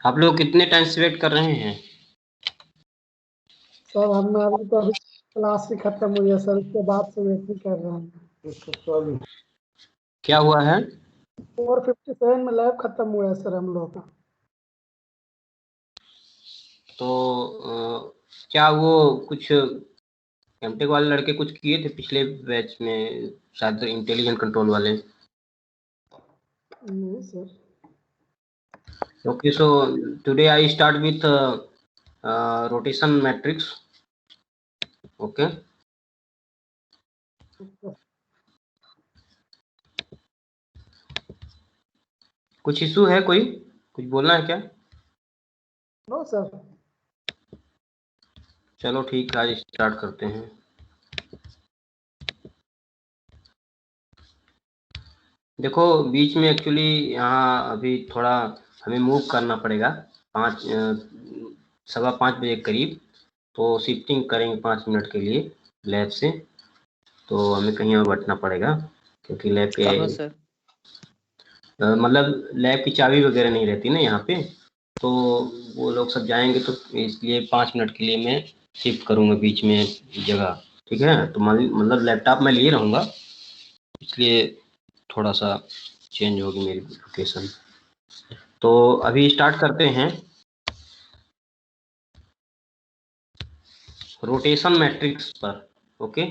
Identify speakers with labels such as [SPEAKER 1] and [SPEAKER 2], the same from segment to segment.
[SPEAKER 1] आप लोग कितने टाइम से वेट कर रहे हैं?
[SPEAKER 2] सर हमारी तो अभी क्लास ही खत्म हुई है सर, उसके बाद से वेट ही कर रहे हैं।
[SPEAKER 1] क्या हुआ है?
[SPEAKER 2] 4:57 में लैब खत्म हुआ है सर हम लोग का।
[SPEAKER 1] तो क्या वो कुछ एमटेक वाले लड़के कुछ किए थे पिछले बैच में, शायद इंटेलिजेंट कंट्रोल वाले?
[SPEAKER 2] नहीं sir.
[SPEAKER 1] Okay, so today I start with rotation matrix. Okay. कुछ इशू है? कोई कुछ बोलना है क्या?
[SPEAKER 2] No sir.
[SPEAKER 1] चलो ठीक है, आज स्टार्ट करते हैं. देखो, बीच में एक्चुअली यहाँ अभी थोड़ा हमें मूव करना पड़ेगा 5:15 के करीब. तो शिफ्टिंग करेंगे 5 मिनट के लिए लैब से. तो हमें कहीं और बैठना पड़ेगा क्योंकि लैब के
[SPEAKER 3] कहाँ सर?
[SPEAKER 1] मतलब लैब की चाबी वगैरह नहीं रहती ना यहाँ पे. तो वो लोग सब जाएंगे, तो इसलिए 5 मिनट के लिए मैं शिफ्ट करूँगा बीच में जगह. ठीक है, तो मतलब लैपटॉप मैं लिए रहूँगा, इसलिए थोड़ा सा चेंज होगी मेरी लोकेशन. तो अभी स्टार्ट करते हैं रोटेशन मैट्रिक्स पर. ओके.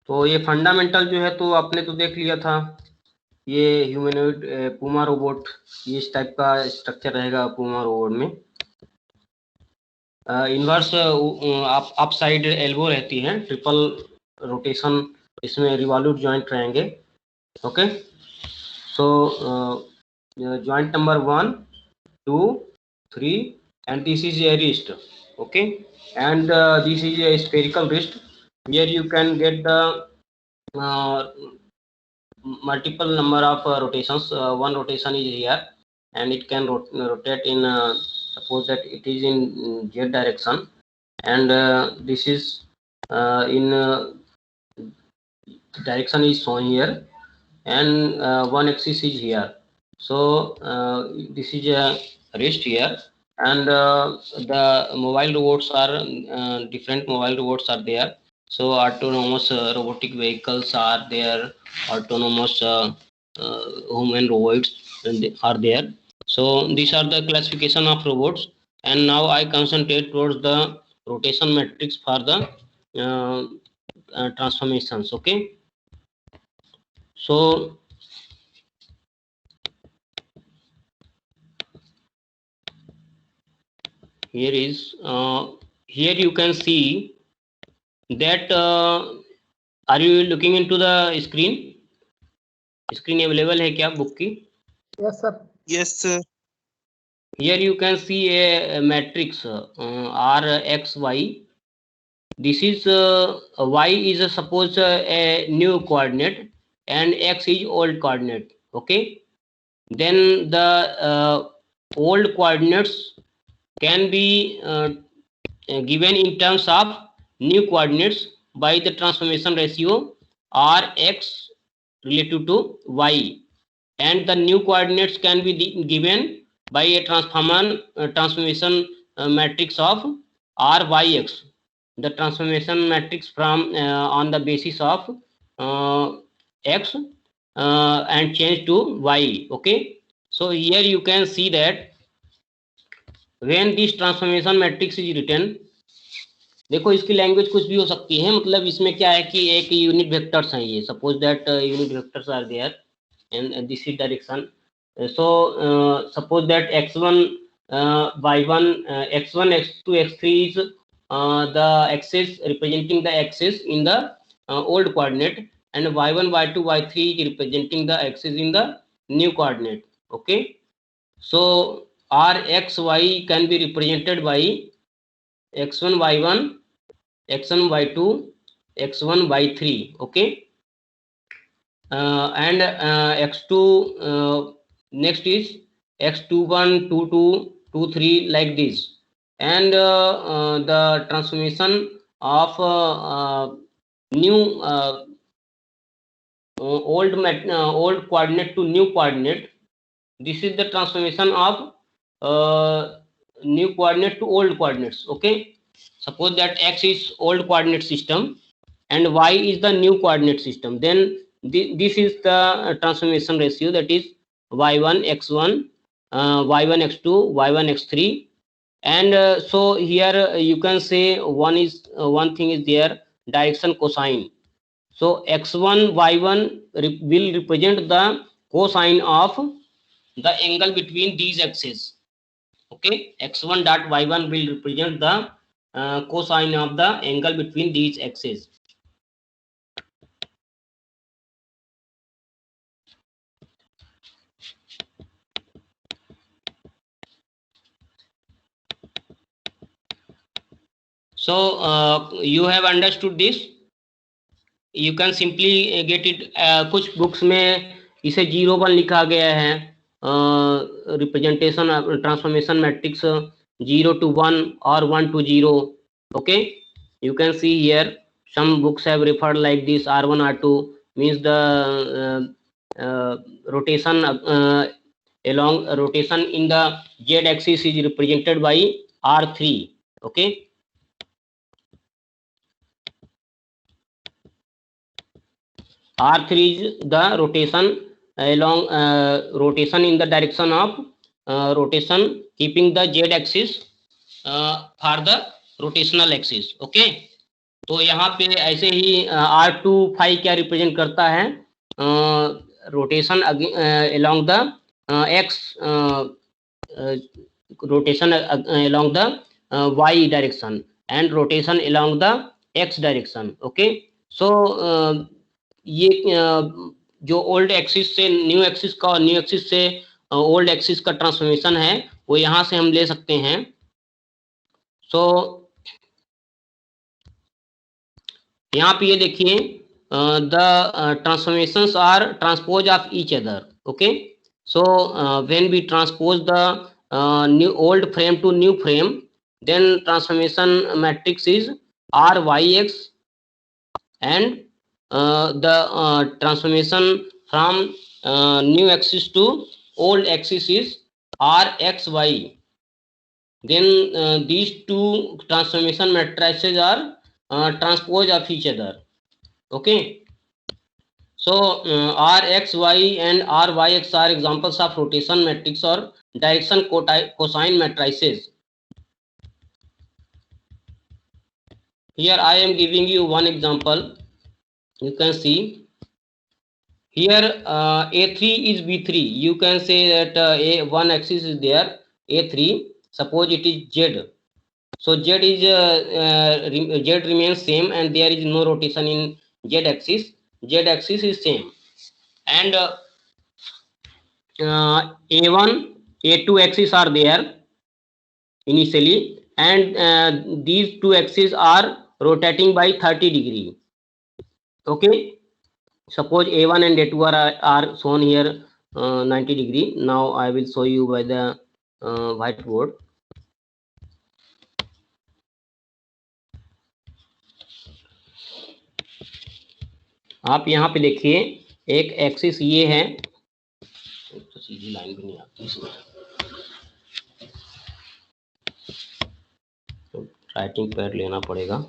[SPEAKER 1] तो ये फंडामेंटल जो है तो आपने तो देख लिया था. ये ह्यूमनॉइड पूमा रोबोट, ये इस टाइप का स्ट्रक्चर रहेगा पूमा रोबोट में. इन्वर्स अप साइड एल्बो रहती है, ट्रिपल रोटेशन, इसमें रिवॉल्यूट जॉइंट रहेंगे. Okay. So joint number 1, 2, 3 and this is a wrist. Okay. And this is a spherical wrist where you can get the uh, multiple number of rotations. One rotation is here and it can rotate in suppose that it is in z direction, and this is in direction is shown here, and one axis is here. So this is a wrist here, and the mobile robots are different mobile robots are there. So autonomous robotic vehicles are there, autonomous human robots are there. So these are the classification of robots, and now I concentrate towards the rotation matrix for the transformations. Okay. So here is here you can see that are you looking into the screen available है क्या book की?
[SPEAKER 2] Yes sir.
[SPEAKER 3] Yes sir.
[SPEAKER 1] Here you can see a matrix r x y. This is y is suppose a new coordinate and x is old coordinate. Okay. Then the old coordinates can be given in terms of new coordinates by the transformation ratio rx relative to y, and the new coordinates can be given by a transformation matrix of ryx, the transformation matrix from on the basis of x and change to y. Okay. So here you can see that when this transformation matrix is written, देखो इसकी language कुछ भी हो सकती है. मतलब इसमें क्या है कि एक यूनिट वेक्टर्स हैं, ये suppose that unit vectors are there and this is direction. So suppose that x1 y1 x1 x2 x3 is the axis representing the axis in the old coordinate, and y1 y2 y3 is representing the axis in the new coordinate. Okay. So rxy can be represented by x1 y1, x1 y2, x1 y3. Okay. And x2 next is x21 22 23 like this. And the transformation of new old coordinate to new coordinate, This is the transformation of new coordinate to old coordinates. Okay, suppose that x is old coordinate system and y is the new coordinate system, then this is the transformation ratio, that is y1 x1, y1 x2, y1 x3. And so here you can say one thing is there, direction cosine. So x1 y1 will represent the cosine of the angle between these axes. Okay, x1 dot y1 will represent the cosine of the angle between these axes. So you have understood this. You can simply get it. कुछ books में इसे 0 1 लिखा गया है, representation transformation matrix 0 to 1 or 1 to 0. Okay, you can see here some books have referred like this. R1 R2 means the rotation along rotation in the z axis is represented by R3. Okay, R3 is the rotation along rotation in the direction of rotation keeping the z axis for the rotational axis. Okay, तो यहाँ पे ऐसे ही R2 phi क्या represent करता है, rotation along the x rotation along the y direction and rotation along the x direction. Okay, so ये जो old axis से न्यू एक्सिस का और न्यू एक्सिस से ओल्ड एक्सिस का ट्रांसफॉर्मेशन है वो यहाँ से हम ले सकते हैं. सो यहाँ पे ये देखिए the transformations are transpose of each other. Okay, so when we transpose the new old frame to new frame, then transformation matrix is ryx, and the transformation from new axis to old axis is rxy. Then these two transformation matrices are transpose of each other. Okay, so rxy and ryx are examples of rotation matrix or direction cosine matrices. Here I am giving you one example. You can see here a3 is b3. You can say that one axis is there, a3. Suppose it is z. So z is z remains same and there is no rotation in z axis. Z axis is same, and a1 a2 axis are there initially, and these two axes are rotating by 30 degree. Okay, suppose a1 and a2 are shown here 90 degree. Now I will show you by the whiteboard. आप यहाँ पे देखिए एक axis ये है, तो सीधी line भी नहीं आती इसमें, तो राइटिंग पैड लेना पड़ेगा.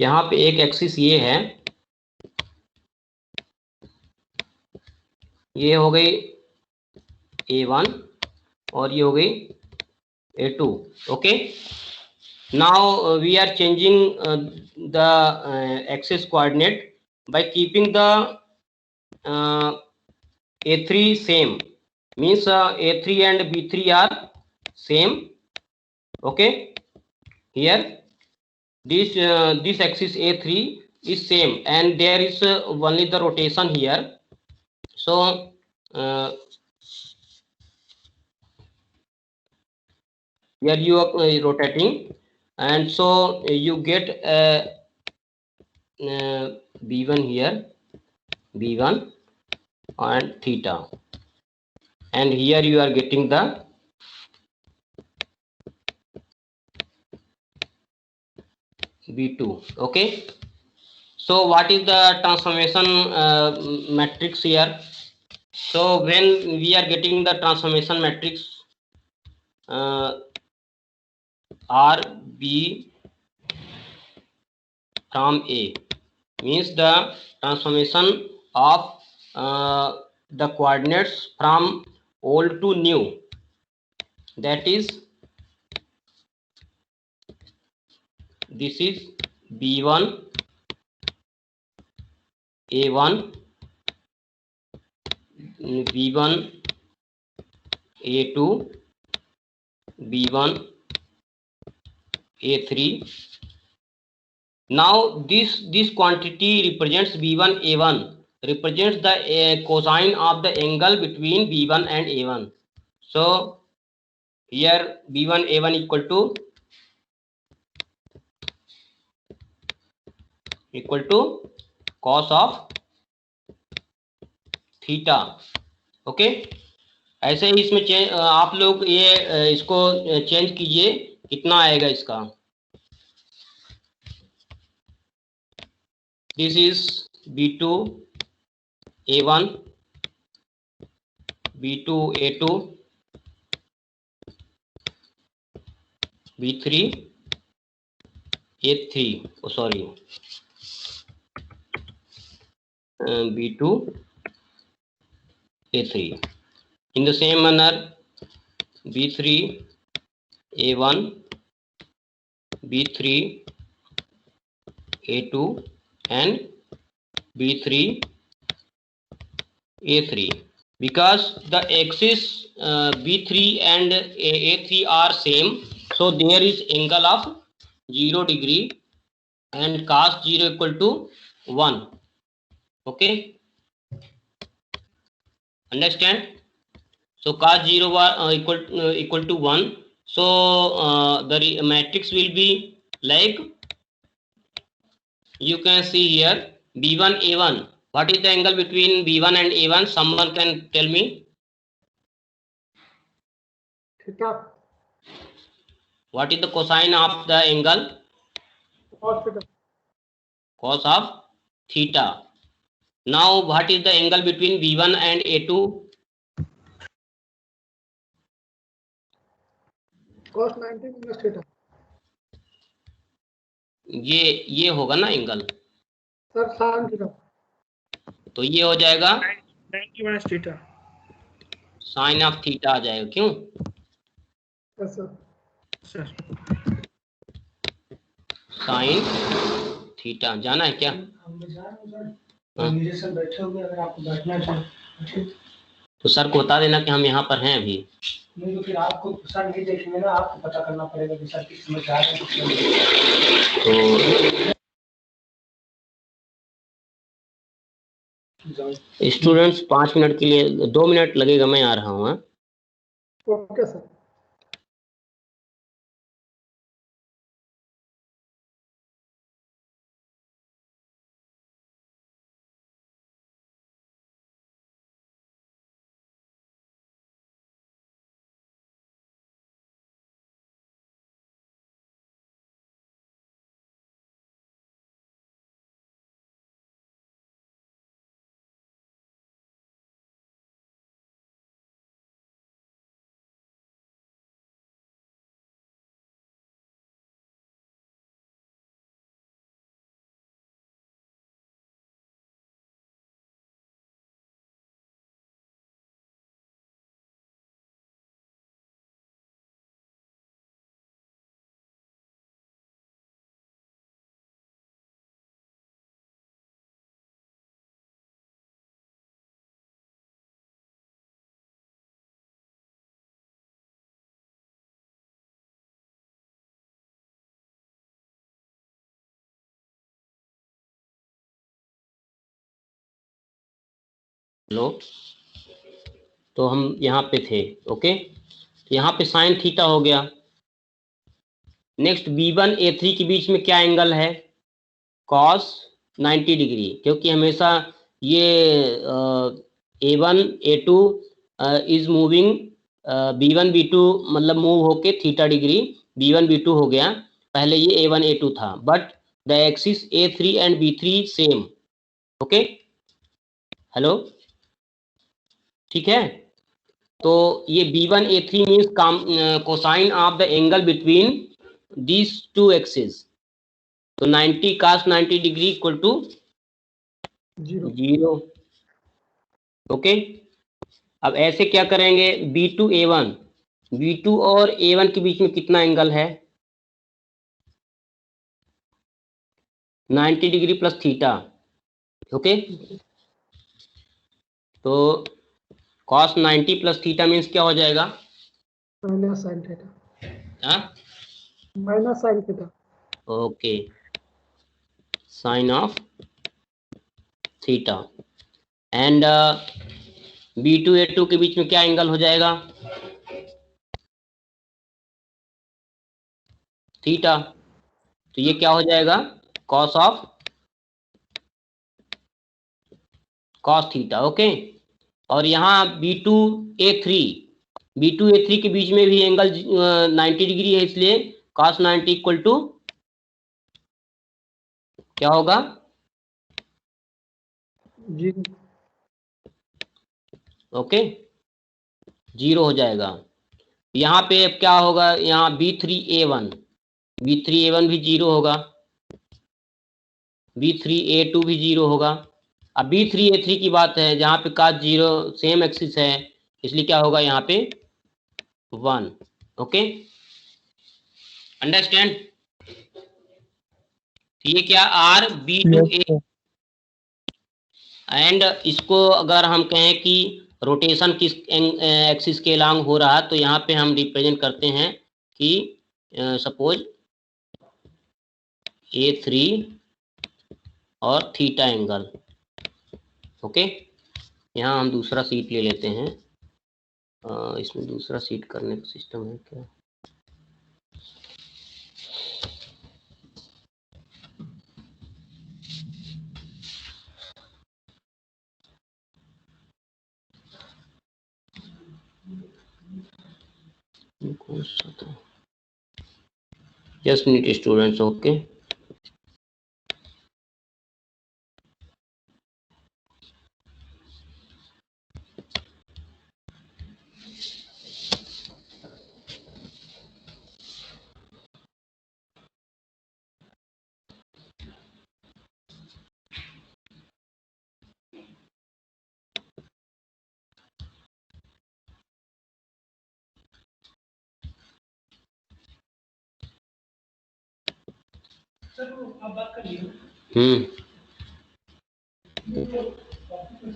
[SPEAKER 1] यहाँ पे एक एक्सिस ये है, ये हो गई a1 और ये हो गई a2. Okay, now we are changing the axis coordinate by keeping the a3 same, means a3 and b3 are same. Okay, here this axis a3 is same and there is only the rotation here. So here you are rotating, and so you get b1 here, b1 and theta, and here you are getting the b2. Okay, So what is the transformation matrix here? So when we are getting the transformation matrix RB from A, means the transformation of the coordinates from old to new, that is, this is B1 A1, B1 A2, B1 A3. Now this quantity represents B1 A1, represents the cosine of the angle between B1 and A1. So here B1 A1 equal to cos of theta. Okay, ऐसे ही इसमें आप लोग ये इसको change कीजिए, कितना आएगा इसका. This is B2 A1, B2 A2, B3 A3, sorry, B2 A3. In the same manner, B3 A1, B3 A2 and B3 A3. Because the axis B3 and A3 are same, so there is angle of 0 degree and cos 0 equal to 1. Okay, understand? So cos 0 equal to 1. So the matrix will be like, you can see here, B1 A1. What is the angle between B1 and A1? Someone can tell me?
[SPEAKER 2] Theta.
[SPEAKER 1] What is the cosine of the angle?
[SPEAKER 2] Cos theta.
[SPEAKER 1] Cos of theta. Now what is the angle between B1 and A2?
[SPEAKER 2] Cos 90 minus theta.
[SPEAKER 1] ये होगा ना angle
[SPEAKER 2] sir sin theta.
[SPEAKER 1] तो ये हो जाएगा
[SPEAKER 2] 90 minus theta.
[SPEAKER 1] Sine of theta आ जाएगा. क्यों?
[SPEAKER 2] Yes sir. Sir.
[SPEAKER 1] Sine theta जाना है क्या?
[SPEAKER 2] बैठे हुए, अगर आपको बैठना है
[SPEAKER 1] तो सर को बता देना कि हम यहाँ पर हैं अभी.
[SPEAKER 2] नहीं तो फिर आपको सर नहीं देखेंगे ना, आपको पता करना पड़ेगा कि सर किस समय जा रहे हैं.
[SPEAKER 1] तो स्टूडेंट्स 5 मिनट के लिए, 2 मिनट लगेगा, मैं आ रहा हूँ.
[SPEAKER 2] Okay sir.
[SPEAKER 1] लो, तो हम यहाँ पे थे. ओके, यहाँ पे साइन थीटा हो गया. नेक्स्ट B1 A3 के बीच में क्या एंगल है? cos 90 डिग्री, क्योंकि हमेशा ये A1 A2 is moving, B1 B2 मतलब मूव होके थीटा डिग्री B1 B2 हो गया. पहले ये A1 A2 था, but the axis A3 and B3 same. Okay, hello, ठीक है। तो ये B1 A3 means cosine of the angle between these two axis. तो 90 cos 90 डिग्री इक्वल टू 0। ओके, अब ऐसे क्या करेंगे, B2 A1, B2 और A1 के बीच में कितना एंगल है, 90 डिग्री प्लस थीटा। ओके, तो cos 90 प्लस थीटा मीन्स क्या हो जाएगा,
[SPEAKER 2] माइनस साइन थीटा,
[SPEAKER 1] हाँ,
[SPEAKER 2] minus sine theta.
[SPEAKER 1] Okay, sine of theta. And B2 A2 के बीच में क्या एंगल हो जाएगा, थीटा। तो ये क्या हो जाएगा, cos of cos theta. Okay, और यहाँ B2 A3 के बीच में भी एंगल 90 डिग्री है, इसलिए cos 90 इक्वल टू क्या होगा,
[SPEAKER 2] 0।
[SPEAKER 1] ओके, 0 हो जाएगा। यहाँ पे अब क्या होगा, यहाँ B3 A1 भी 0 होगा, B3 A2 भी 0 होगा। अब B3 A3 की बात है, जहाँ पे cos 0 सेम एक्सिस है, इसलिए क्या होगा यहाँ पे 1। Okay, understand. ये क्या R B2A, एंड इसको अगर हम कहें कि रोटेशन किस एक्सिस के अलोंग हो रहा, तो यहाँ पे हम रिप्रेजेंट करते हैं कि सपोज A3 और थीटा एंगल। ओके, यहाँ हम दूसरा सीट ले लेते हैं, इसमें दूसरा सीट करने का सिस्टम है क्या, कौन सा था, जस्ट मिनट स्टूडेंट्स। ओके,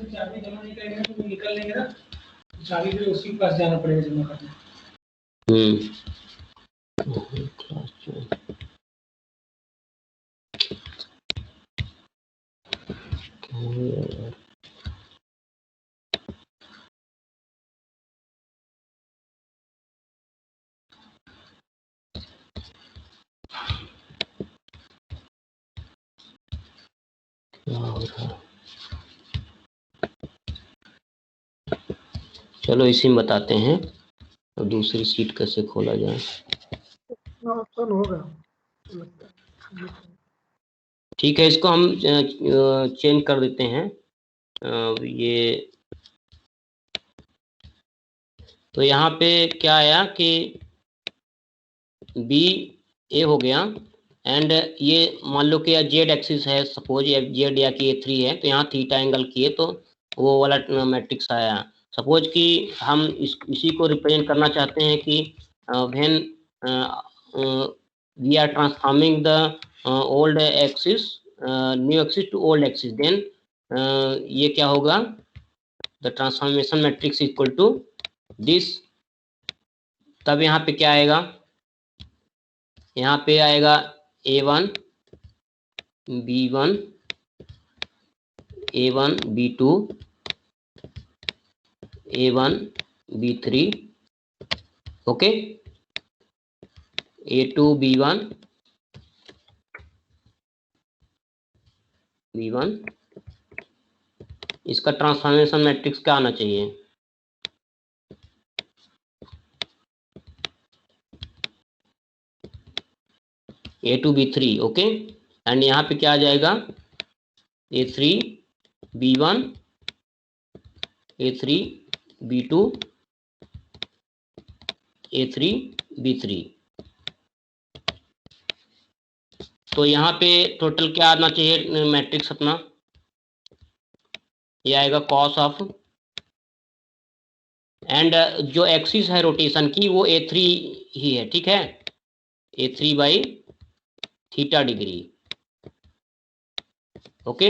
[SPEAKER 2] चाबी जमा नहीं करेंगे तो निकल लेंगे ना, चाबी फिर उसी के पास जाना पड़ेगा जमा करने।
[SPEAKER 1] चलो इसी में बताते हैं, तो दूसरी सीट कैसे खोला जाए।
[SPEAKER 2] ऑप्शन होगा लगता है।
[SPEAKER 1] ठीक है, इसको हम चेंज कर देते हैं, ये तो यहाँ पे क्या आया कि B A हो गया, एंड ये मान लो कि जेड एक्सिस है, सपोज जेड या कि A3 है, तो यहाँ थीटा एंगल किए तो वो वाला मैट्रिक्स आया। सपोज कि हम इसी को रिप्रेजेंट करना चाहते हैं कि when we are transforming the old axis, new axis to old axis, then ये क्या होगा, the transformation matrix equal to this. तब यहाँ पे क्या आएगा, यहाँ पे आएगा A1 B1 A1 B2 A1 B3, okay, A2 B1 B1। इसका ट्रांसफॉर्मेशन मैट्रिक्स क्या आना चाहिए, A2 B3, ओके। एंड यहाँ पे क्या आ जाएगा, A3 B1 A3 B2 A3 B3। तो यहाँ पे टोटल क्या आना चाहिए मैट्रिक्स अपना, ये आएगा कॉस ऑफ, एंड जो एक्सिस है रोटेशन की वो A3 ही है, ठीक है, A3 by theta degree. Okay,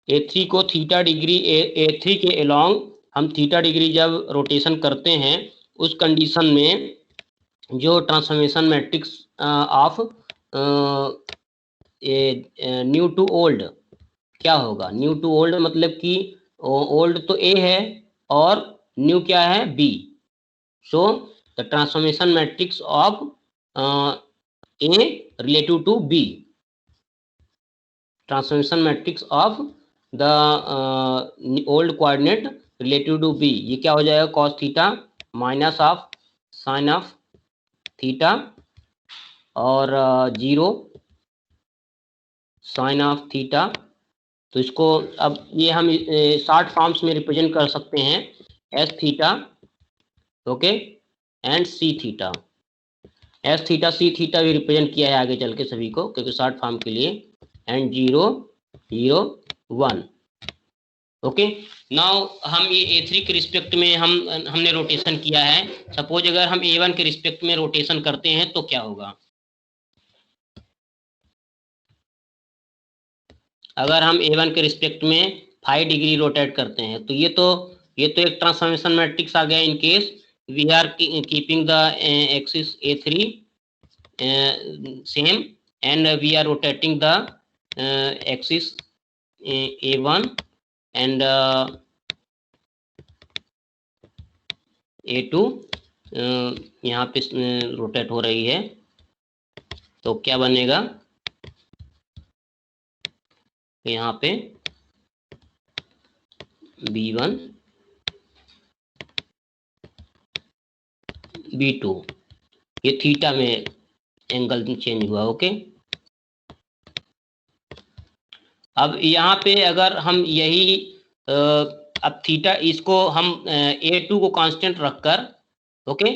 [SPEAKER 1] A3 को थीटा डिग्री, A3 के अलोंग हम थीटा डिग्री जब रोटेशन करते हैं उस कंडीशन में जो transformation matrix of new to old क्या होगा, न्यू टू ओल्ड मतलब कि ओल्ड तो A है और न्यू क्या है B, so the transformation matrix of A relative to B, transformation matrix of the old coordinate relative to B, ये क्या हो जाएगा, cos theta minus of sine of theta और 0 साइन ऑफ थीटा। तो इसको अब ये हम शॉर्ट फॉर्म्स में रिप्रेजेंट कर सकते हैं, s theta, okay, and c theta. S theta c theta भी रिप्रेजेंट किया है आगे चल के सभी को, क्योंकि शॉर्ट फॉर्म के लिए, एंड 0 0 1। ओके, नाउ हम ये A3 के रिस्पेक्ट में हमने रोटेशन किया है। सपोज अगर हम A1 के रिस्पेक्ट में रोटेशन करते हैं तो क्या होगा, अगर हम A1 के रिस्पेक्ट में 5 डिग्री रोटेट करते हैं तो ये तो एक ट्रांसफॉर्मेशन मैट्रिक्स आ गया in case we are keeping the axis A3 same and we are rotating the axis A1 and A2 यहाँ पे रोटेट हो रही है। तो क्या बनेगा, यहाँ पे B1 B2 ये थीटा में एंगल चेंज हुआ। ओके, अब यहाँ पे अगर हम यही अब थीटा इसको हम A2 को कांस्टेंट रखकर, ओके,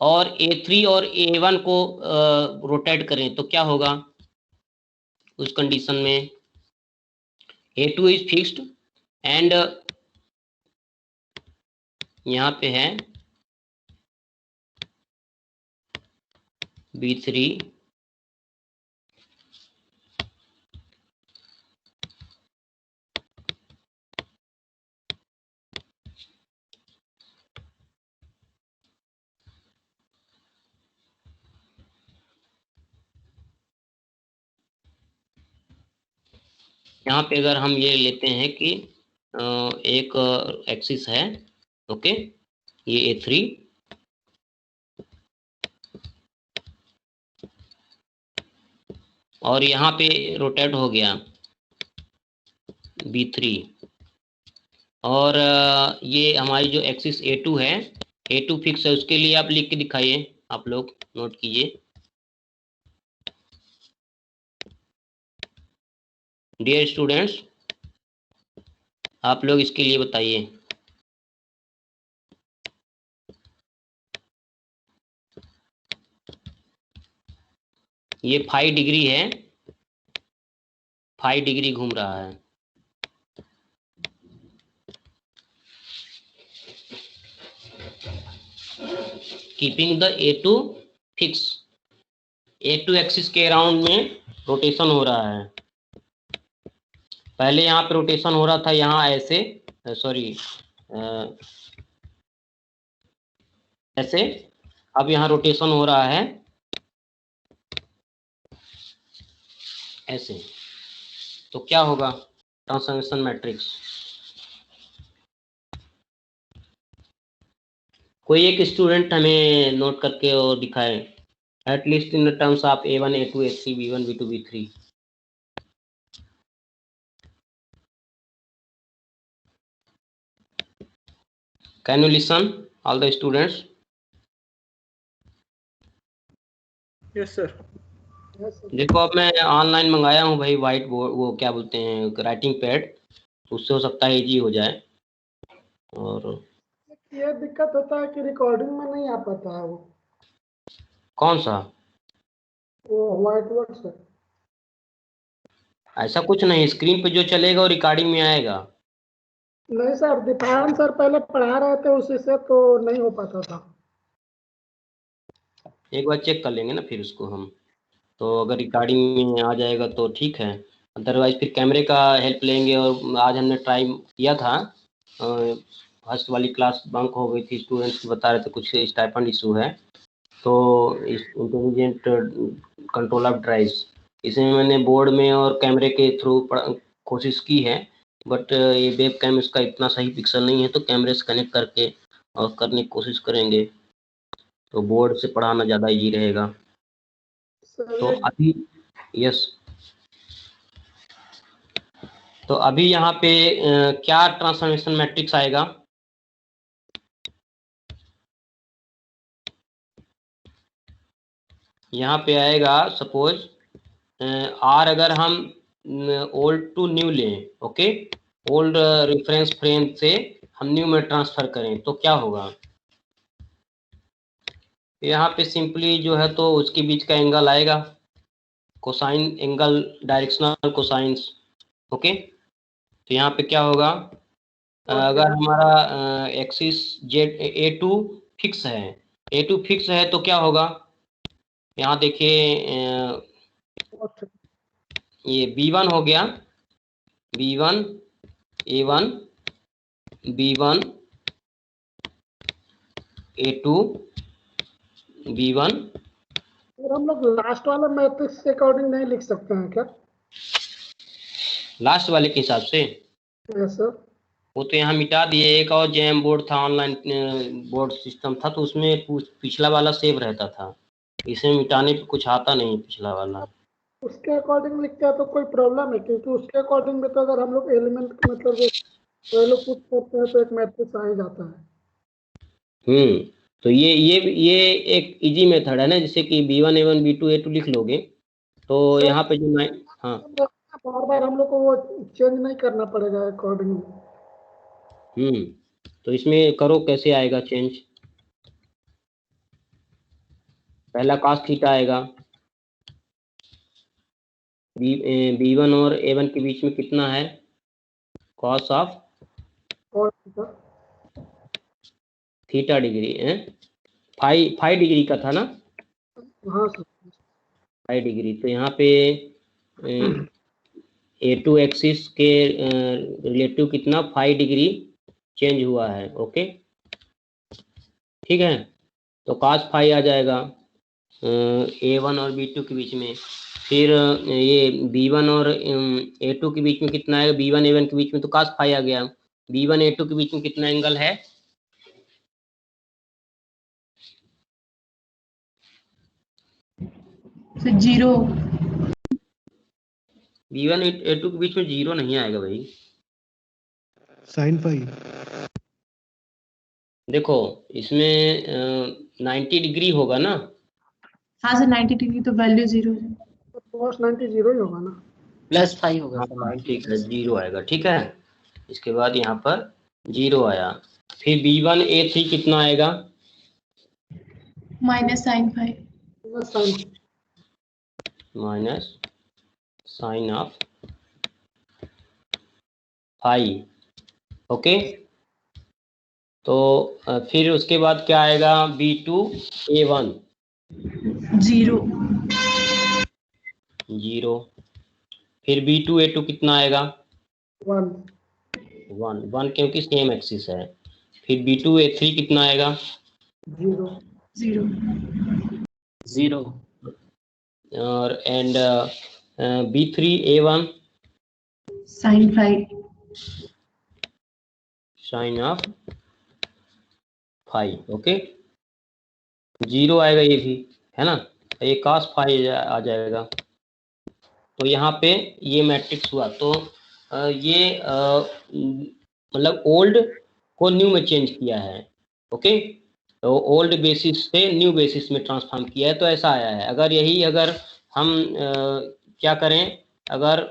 [SPEAKER 1] और A3 और A1 को रोटेट करें तो क्या होगा उस कंडीशन में, A2 इज फिक्स्ड एंड यहाँ पे है B3 यहाँ पे अगर हम ये लेते हैं कि एक एक्सिस है, ओके, ये A3 और यहाँ पे रोटेट हो गया B3 और ये हमारी जो एक्सिस A2 है, A2 फिक्स है, उसके लिए आप लिख के दिखाइए, आप लोग नोट कीजिए। डियर स्टूडेंट्स, आप लोग इसके लिए बताइए। ये 5 डिग्री है, 5 डिग्री घूम रहा है। Keeping the A2 fix, A2 axis के अराउंड में रोटेशन हो रहा है। पहले यहाँ पे रोटेशन हो रहा था यहाँ ऐसे, सॉरी ऐसे, अब यहाँ रोटेशन हो रहा है ऐसे। तो क्या होगा ट्रांसफॉर्मेशन मैट्रिक्स, कोई एक स्टूडेंट हमें नोट करके और दिखाए, at least in the terms of A1 A2 A3 B1 B2 B3। Can you listen, all the students?
[SPEAKER 2] Yes, sir. Yes, sir.
[SPEAKER 1] देखो अब मैं ऑनलाइन मंगाया हूँ भाई वाइट बोर्ड, वो क्या बोलते हैं राइटिंग पैड, उससे हो सकता है इजी हो जाए। और
[SPEAKER 2] ये दिक्कत होता है कि रिकॉर्डिंग में नहीं आ पाता है
[SPEAKER 1] कौन सा?
[SPEAKER 2] वो व्हाइट बोर्ड से।
[SPEAKER 1] ऐसा कुछ नहीं, स्क्रीन पे जो चलेगा वो रिकॉर्डिंग में आएगा।
[SPEAKER 2] नहीं सर, दीपायन सर पहले पढ़ा रहे थे उसी से तो नहीं हो पाता था।
[SPEAKER 1] एक बार चेक कर लेंगे ना फिर उसको हम, तो अगर रिकॉर्डिंग में आ जाएगा तो ठीक है, अदरवाइज फिर कैमरे का हेल्प लेंगे। और आज हमने ट्राई किया था, फर्स्ट वाली क्लास बंक हो गई थी, स्टूडेंट्स बता रहे थे कुछ स्टाइपेंड इशू है, तो इस इंटेलिजेंट कंट्रोल ऑफ ड्राइव्स, इसमें मैंने बोर्ड में और कैमरे के थ्रू कोशिश की है, बट ये वेब कैम इसका इतना सही पिक्सल नहीं है, तो कैमरे से कनेक्ट करके और करने की कोशिश करेंगे, तो बोर्ड से पढ़ाना ज़्यादा इजी रहेगा।
[SPEAKER 2] सर
[SPEAKER 1] तो
[SPEAKER 2] ये
[SPEAKER 1] अभी यस, तो अभी यहाँ पे क्या ट्रांसफॉर्मेशन मैट्रिक्स आएगा? यहाँ पे आएगा सपोज आर, अगर हम ओल्ड टू न्यू लें, ओके, ओल्ड रेफरेंस फ्रेम से हम न्यू में ट्रांसफर करें तो क्या होगा? यहाँ पे सिंपली जो है तो उसके बीच का एंगल आएगा, cosine angle, directional cosines, okay. तो यहाँ पे क्या होगा, अगर हमारा एक्सिस जेड A2 फिक्स है, A2 फिक्स है तो क्या होगा? यहाँ देखिए ये B1 हो गया, B1 A1 B1 A2 B1।
[SPEAKER 2] Sir हम लोग लास्ट वाले मैट्रिक्स के अकॉर्डिंग नहीं लिख सकते हैं क्या?
[SPEAKER 1] लास्ट वाले के हिसाब से
[SPEAKER 2] यस सर।
[SPEAKER 1] वो तो यहाँ मिटा दिए, एक और जैम बोर्ड था, ऑनलाइन बोर्ड सिस्टम था, तो उसमें पिछला वाला सेव रहता था, इसमें मिटाने पे कुछ आता नहीं पिछला वाला।
[SPEAKER 2] उसके अकॉर्डिंग लिखते हैं तो कोई प्रॉब्लम है? क्योंकि उसके अकॉर्डिंग में तो अगर हम लोग एलिमेंट मतलब वैल्यू पुट करते हैं तो एक मैट्रिक्स आ ही जाता है।
[SPEAKER 1] तो ये एक इजी मेथड है ना, जैसे कि B1 A1 B2 A2 लिख लोगे, तो
[SPEAKER 2] सर
[SPEAKER 1] यहाँ पे जो हाँ,
[SPEAKER 2] बार बार हम लोग को वो चेंज नहीं करना पड़ेगा अकॉर्डिंग।
[SPEAKER 1] तो इसमें करो कैसे आएगा चेंज? पहला cos थीटा आएगा, B1 और A1 के बीच में कितना है, cos ऑफ
[SPEAKER 2] और
[SPEAKER 1] थीटा डिग्री है, 5 डिग्री का था ना,
[SPEAKER 2] हाँ सर।
[SPEAKER 1] 5 डिग्री। तो यहाँ पे A2 एक्सिस के रिलेटिव कितना 5 डिग्री चेंज हुआ है, ओके, ठीक है। तो cos फाई आ जाएगा A1 और B2 के बीच में। फिर ये B1 और A2 के बीच में कितना है, B1 A1 के बीच में तो cos फाई आ गया। B1 A2 के बीच में कितना एंगल है?
[SPEAKER 3] जीरो।
[SPEAKER 1] B1 A2 के बीच में जीरो नहीं आएगा भाई,
[SPEAKER 4] साइन पाई।
[SPEAKER 1] देखो इसमें 90 डिग्री होगा ना,
[SPEAKER 3] हाँ सर 90 डिग्री तो वैल्यू जीरो है।
[SPEAKER 2] cos 90 जीरो ही होगा ना।
[SPEAKER 5] +5 होगा
[SPEAKER 1] हाँ
[SPEAKER 5] सर।
[SPEAKER 1] ठीक है, जीरो आएगा, ठीक है। इसके बाद यहाँ पर जीरो आया, फिर B1 A3 कितना आएगा?
[SPEAKER 3] Minus sine five.
[SPEAKER 2] Sine
[SPEAKER 1] minus sine of phi, okay. तो फिर उसके बाद क्या आएगा, B2 A1
[SPEAKER 3] जीरो।
[SPEAKER 1] जीरो, फिर B2 A2 कितना आएगा?
[SPEAKER 2] 1
[SPEAKER 1] 1 क्योंकि सेम एक्सिस है। फिर B2 A3 कितना आएगा?
[SPEAKER 2] 0
[SPEAKER 3] जीरो।
[SPEAKER 5] 0
[SPEAKER 1] और and B3 A1
[SPEAKER 3] sine five.
[SPEAKER 1] Sine of phi, okay, zero आएगा ये भी, है ना, ये cos फाई आ जाएगा। तो यहाँ पे ये मैट्रिक्स हुआ, तो ये मतलब ओल्ड को न्यू में चेंज किया है, ओके, तो ओल्ड बेसिस से न्यू बेसिस में ट्रांसफॉर्म किया है, तो ऐसा आया है। अगर हम क्या करें, अगर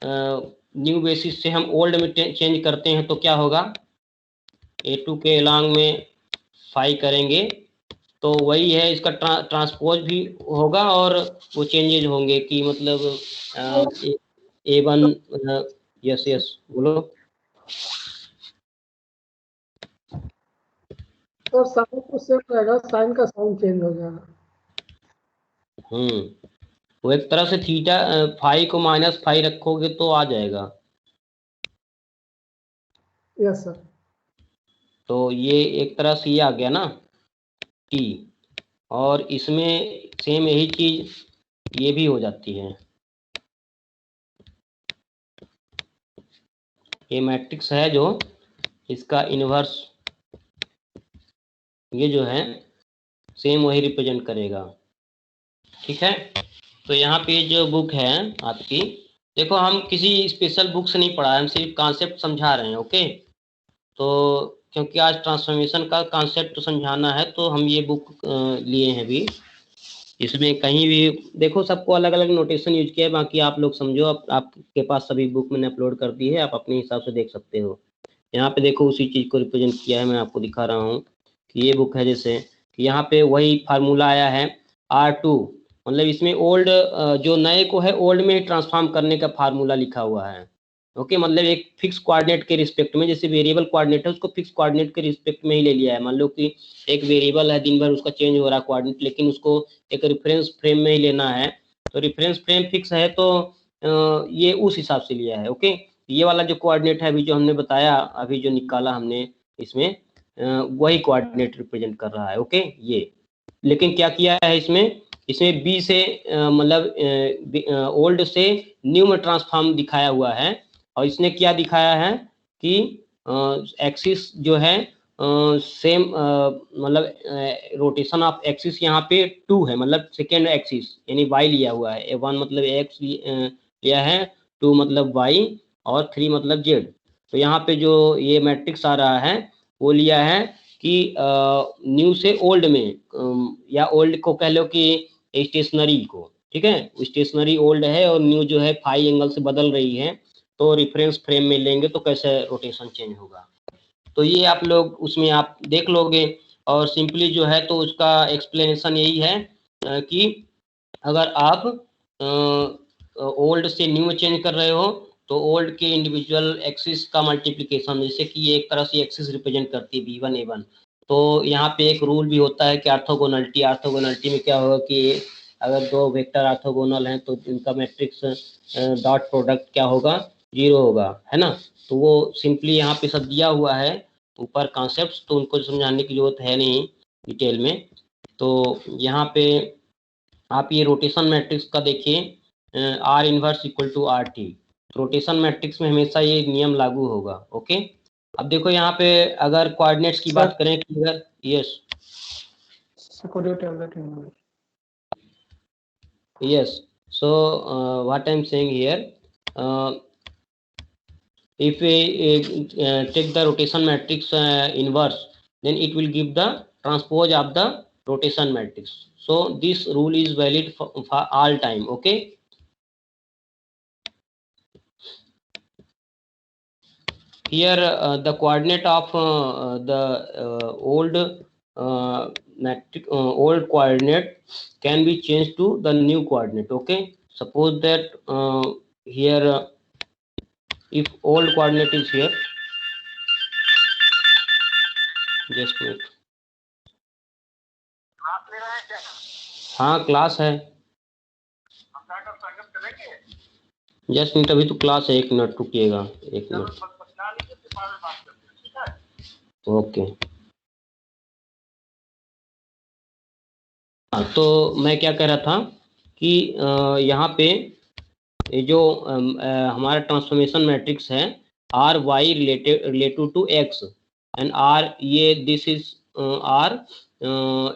[SPEAKER 1] न्यू बेसिस से हम ओल्ड में चेंज करते हैं तो क्या होगा, A2 के अलॉन्ग में फाई करेंगे तो वही है, इसका ट्रांसपोज भी होगा और वो चेंजेज होंगे कि मतलब A1 यस यस बोलो।
[SPEAKER 2] तो साइन तो सेम रहेगा, साइन का साइन चेंज हो जाएगा।
[SPEAKER 1] वो एक तरह से थीटा फाई को माइनस फाई रखोगे तो आ जाएगा।
[SPEAKER 2] Yes sir.
[SPEAKER 1] तो ये एक तरह से ये आ गया ना T, और इसमें सेम यही चीज ये भी हो जाती है। ये मैट्रिक्स है जो इसका इनवर्स ये जो है सेम वही रिप्रेजेंट करेगा। ठीक है, तो यहाँ पे जो बुक है आपकी, देखो हम किसी स्पेशल बुक से नहीं पढ़ा है, हम सिर्फ कॉन्सेप्ट समझा रहे हैं। ओके, तो क्योंकि आज ट्रांसफॉर्मेशन का कॉन्सेप्ट समझाना है तो हम ये बुक लिए हैं भी। इसमें कहीं भी देखो सबको अलग अलग नोटेशन यूज किया है, बाकी आप लोग समझो, आपके पास सभी बुक मैंने अपलोड कर दी है, आप अपने हिसाब से देख सकते हो। यहाँ पे देखो उसी चीज को रिप्रेजेंट किया है, मैं आपको दिखा रहा हूँ कि ये बुक है, जैसे कि यहाँ पे वही फार्मूला आया है R2, मतलब इसमें ओल्ड जो नए को है ओल्ड में ही ट्रांसफॉर्म करने का फार्मूला लिखा हुआ है। ओके, मतलब एक फिक्स कोऑर्डिनेट के रिस्पेक्ट में, जैसे वेरिएबल कोऑर्डिनेट है उसको फिक्स कोऑर्डिनेट के रिस्पेक्ट में ही ले लिया है। मान लो कि एक वेरिएबल है, दिन भर उसका चेंज हो रहा है कोऑर्डिनेट, लेकिन उसको एक रेफरेंस फ्रेम में ही लेना है, तो रेफरेंस फ्रेम फिक्स है तो ये उस हिसाब से लिया है। ओके, ये वाला जो कोऑर्डिनेट है अभी जो हमने बताया, अभी जो निकाला हमने इसमें वही कोऑर्डिनेट रिप्रेजेंट कर रहा है। ओके, ये लेकिन क्या किया है इसमें बी से मतलब ओल्ड से न्यू में ट्रांसफॉर्म दिखाया हुआ है, और इसने क्या दिखाया है कि एक्सिस जो है सेम मतलब रोटेशन ऑफ एक्सिस यहाँ पे 2 है, मतलब सेकेंड एक्सिस यानी वाई लिया हुआ है, 1 मतलब एक्स लिया है, 2 मतलब वाई और 3 मतलब जेड। तो यहाँ पे जो ये मैट्रिक्स आ रहा है वो लिया है कि न्यू से ओल्ड में, या ओल्ड को कह लो कि स्टेशनरी को, ठीक है, स्टेशनरी ओल्ड है और न्यू जो है फाई एंगल से बदल रही है, तो रेफरेंस फ्रेम में लेंगे तो कैसे रोटेशन चेंज होगा। तो ये आप लोग उसमें आप देख लोगे, और सिंपली जो है तो उसका एक्सप्लेनेशन यही है कि अगर आप ओल्ड से न्यू में चेंज कर रहे हो तो ओल्ड के इंडिविजुअल एक्सिस का मल्टीप्लिकेशन, जैसे कि ये एक तरह से एक्सिस रिप्रेजेंट करती है B1 A1, तो यहाँ पे एक रूल भी होता है कि ऑर्थोगोनलिटी। ऑर्थोगोनलिटी में क्या होगा कि अगर दो वेक्टर ऑर्थोगोनल हैं तो इनका मैट्रिक्स डॉट प्रोडक्ट क्या होगा, 0 होगा, है ना। तो वो सिंपली यहाँ पे सब दिया हुआ है ऊपर कॉन्सेप्ट्स, तो उनको समझाने की जरूरत है नहीं डिटेल में। तो यहाँ पे आप ये रोटेशन मैट्रिक्स का देखिए, R inverse equal to RT, rotation matrix में हमेशा ये नियम लागू होगा। ओके, अब देखो यहाँ पे अगर कोऑर्डिनेट्स की बात करें कि अगर yes yes, so what I am saying here, if we take the rotation matrix inverse, then it will give the transpose of the rotation matrix. So this rule is valid for all time. Okay, here the coordinate of the old old coordinate can be changed to the new coordinate. Okay, suppose that here if old coordinate is here, just wait, हाँ class है, just minute, अभी तो class है, 1 minute रुकिएगा, 1 minute. Okay, तो मैं क्या कह रहा था कि यहाँ पे ये जो हमारा ट्रांसफॉर्मेशन मैट्रिक्स है R Y related to X and R, ये this is R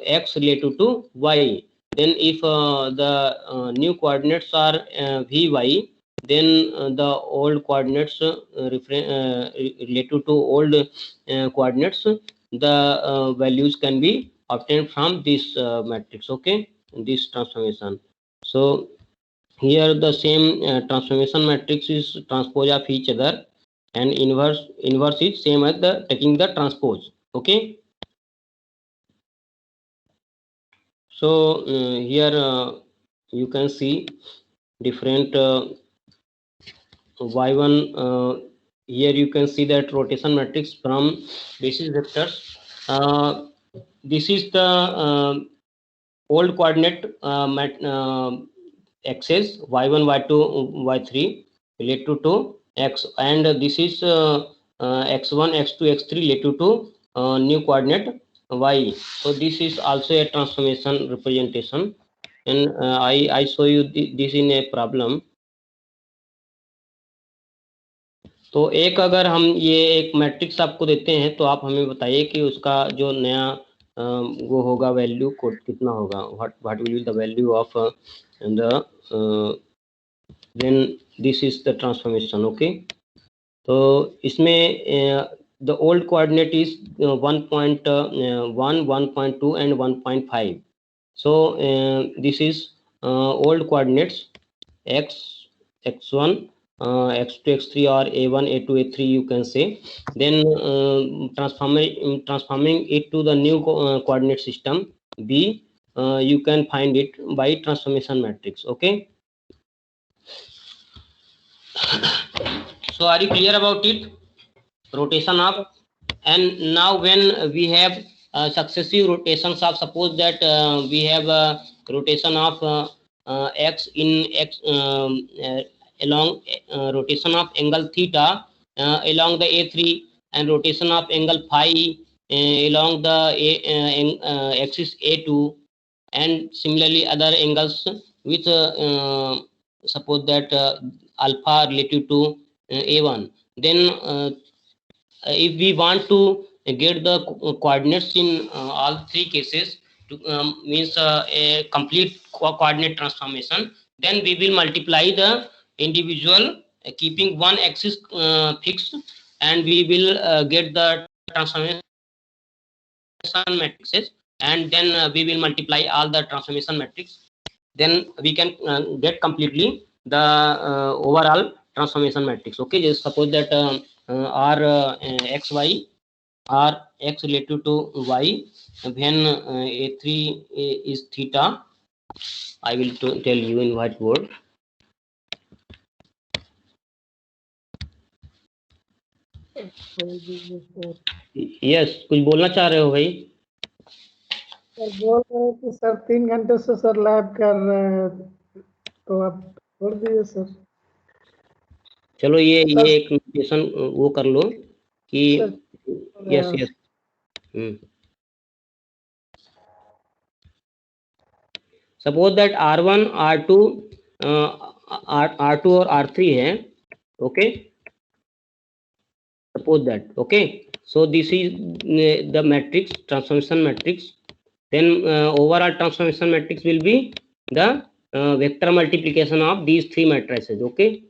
[SPEAKER 1] X related to Y, then if the new coordinates are vy, then the old coordinates related to old coordinates, the values can be obtained from this matrix. Okay, this transformation. So here the same transformation matrix is transpose of each other, and inverse is same as the taking the transpose. Okay, so here you can see different y1. Here you can see that rotation matrix from basis vectors. This is the old coordinate axis y1, y2, y3 related to x, and this is x1, x2, x3 related to new coordinate y. So this is also a transformation representation, and I show you this in a problem. तो एक अगर हम ये एक matrix आपको देते हैं तो आप हमें बताइए कि उसका जो नया वो होगा वैल्यू को कितना होगा, what will be the value of the then this is the transformation. Okay, तो इसमें the old coordinate is 1.1, 1.2 and 1.5. so this is old coordinates x, x1, x2, x3 or a1, a2, a3 you can say. Then transforming it to the new coordinate system b, you can find it by transformation matrix. Okay, so are you clear about it? Rotation of, and now when we have successive rotations of, suppose that we have a rotation of x in x along rotation of angle theta along the a3, and rotation of angle phi along the axis a2, and similarly other angles with suppose that alpha relative to a1. Then if we want to get the coordinates in all three cases, to, means a complete coordinate transformation, then we will multiply the individual keeping one axis fixed, and we will get the transformation matrices, and then we will multiply all the transformation matrix, then we can get completely the overall transformation matrix. Okay, just suppose that r xy, r x relative to y, when a3 is theta, I will tell you in white word. Yes, कुछ बोलना चाह रहे हो भाई?
[SPEAKER 2] Sir बोल रहे हैं कि सर 3 घंटे से सर लैब कर रहे हैं, तो आप छोड़ दीजिए सर.
[SPEAKER 1] चलो ये एक नोटेशन वो कर लो कि yes yes. Suppose that r1, r2, r2 और r3 है. Okay, suppose that. Okay, so this is the matrix, transformation matrix. Then overall transformation matrix will be the vector multiplication of these three matrices. Okay,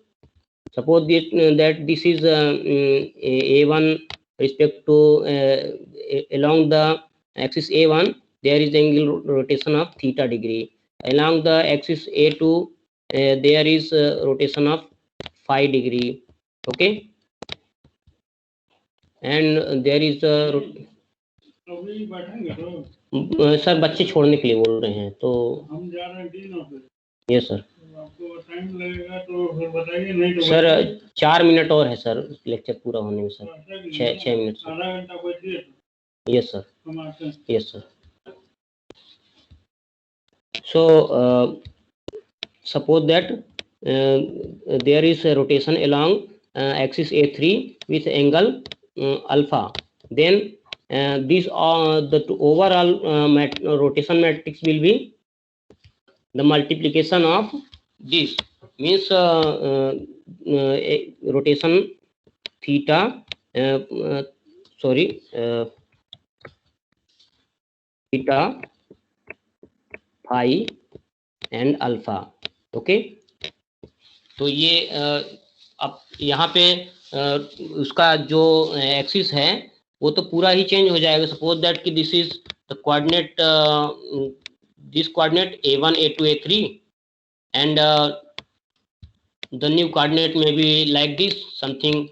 [SPEAKER 1] suppose that this is a1 respect to along the axis a1 there is angle rotation of theta degree, along the axis a2 there is rotation of phi degree. Okay, and there is sir बच्चे छोड़ने के लिए बोल रहे हैं, तो हम जा रहे हैं. Yes sir. आपको टाइम लगेगा तो फिर बताइए, नहीं तो सर 4 मिनट और है सर लेक्चर पूरा होने में सर. 6 minute sir. आधा घंटा बैठिए. Yes sir. हम आते हैं. Yes sir. So suppose that there is a rotation along axis a3 with angle alpha, then these are the overall rotation matrix will be the multiplication of this, means rotation theta theta, phi and alpha. Okay, तो ये अब यहाँ पे उसका जो axis है वो तो पूरा ही चेंज हो जाएगा. सपोज दैट कि this is the coordinate, this coordinate a1, a2, a3, and the new coordinate may be like this, something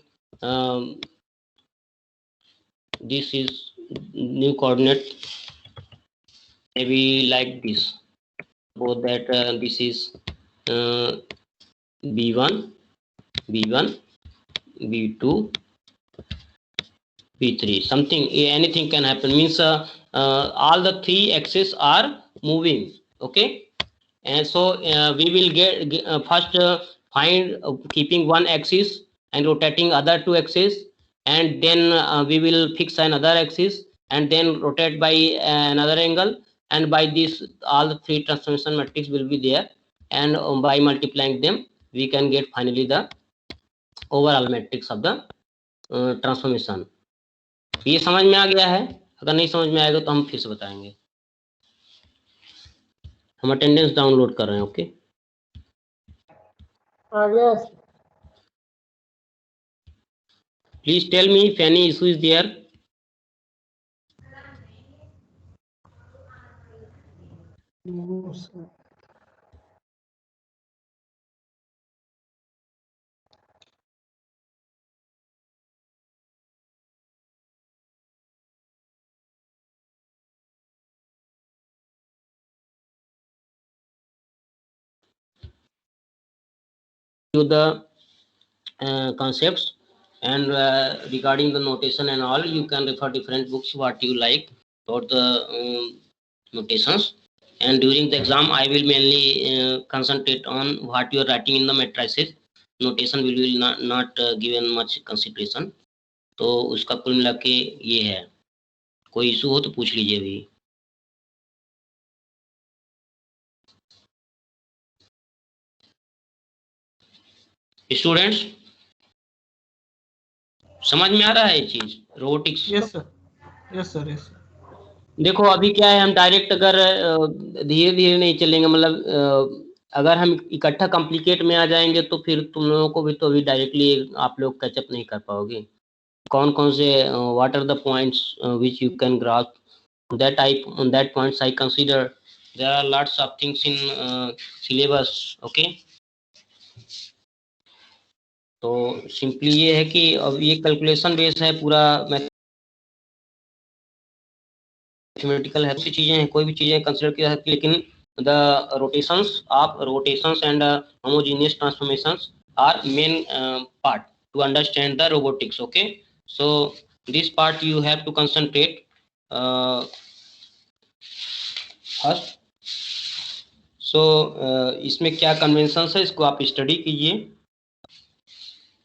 [SPEAKER 1] this is new coordinate maybe like this, both that this is b1 b1 b2 b3, something, anything can happen, means all the three axes are moving. Okay, and so we will get first find keeping one axis and rotating other two axes, and then we will fix another axis and then rotate by another angle, and by this all the three transformation matrix will be there, and by multiplying them we can get finally the overall matrix of the transformation. ये समझ में आ गया है? अगर नहीं समझ में आएगा तो हम फिर से बताएंगे। हम अटेंडेंस डाउनलोड कर रहे हैं। ओके,
[SPEAKER 2] आ गया।
[SPEAKER 1] Please tell me if any issue is there.
[SPEAKER 2] No, sir.
[SPEAKER 1] To the concepts and regarding the notation and all, you can refer different books what you like about the notations, and during the exam I will mainly concentrate on what you are writing in the matrices. Notation will not given much consideration. तो उसका कुल मिला के ये है। कोई issue हो तो पूछ लीजिए अभी। स्टूडेंट्स समझ में आ रहा है ये चीज robotics?
[SPEAKER 6] Yes sir, yes sir, yes.
[SPEAKER 1] देखो अभी क्या है, हम डायरेक्ट अगर धीरे धीरे नहीं चलेंगे, मतलब अगर हम इकट्ठा कॉम्प्लिकेट में आ जाएंगे तो फिर तुम लोगों को भी तो अभी डायरेक्टली आप लोग कैचअप नहीं कर पाओगे। कौन कौन से what are the points which you can grasp that I on that points I consider there are lots of things in syllabus. Okay, तो सिंपली ये है कि अब ये कैलकुलेशन बेस है पूरा, मैथमेटिकल है, सी चीजें हैं, कोई भी चीजें कंसीडर की जा सकती है, लेकिन the rotations and homogeneous transformations are main part to understand the robotics. Okay, so this part you have to concentrate first. So इसमें क्या कन्वेंशंस है इसको आप स्टडी कीजिए,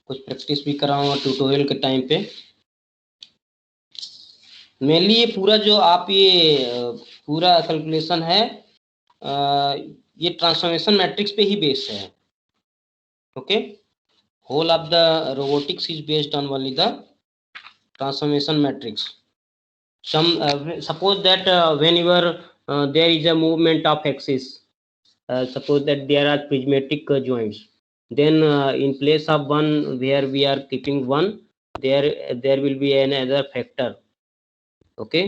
[SPEAKER 1] कुछ प्रैक्टिस भी कराऊंगा ट्यूटोरियल के टाइम पे। मेनली ये पूरा जो आप ये पूरा कैलकुलेशन है ये ट्रांसफॉर्मेशन मैट्रिक्स पे ही बेस्ड है। Okay, whole of the robotics is based on only the transformation matrix. Some suppose that whenever there is a movement of axis, suppose that there are prismatic joints, then in place of one where we are keeping one, there will be another factor. Okay,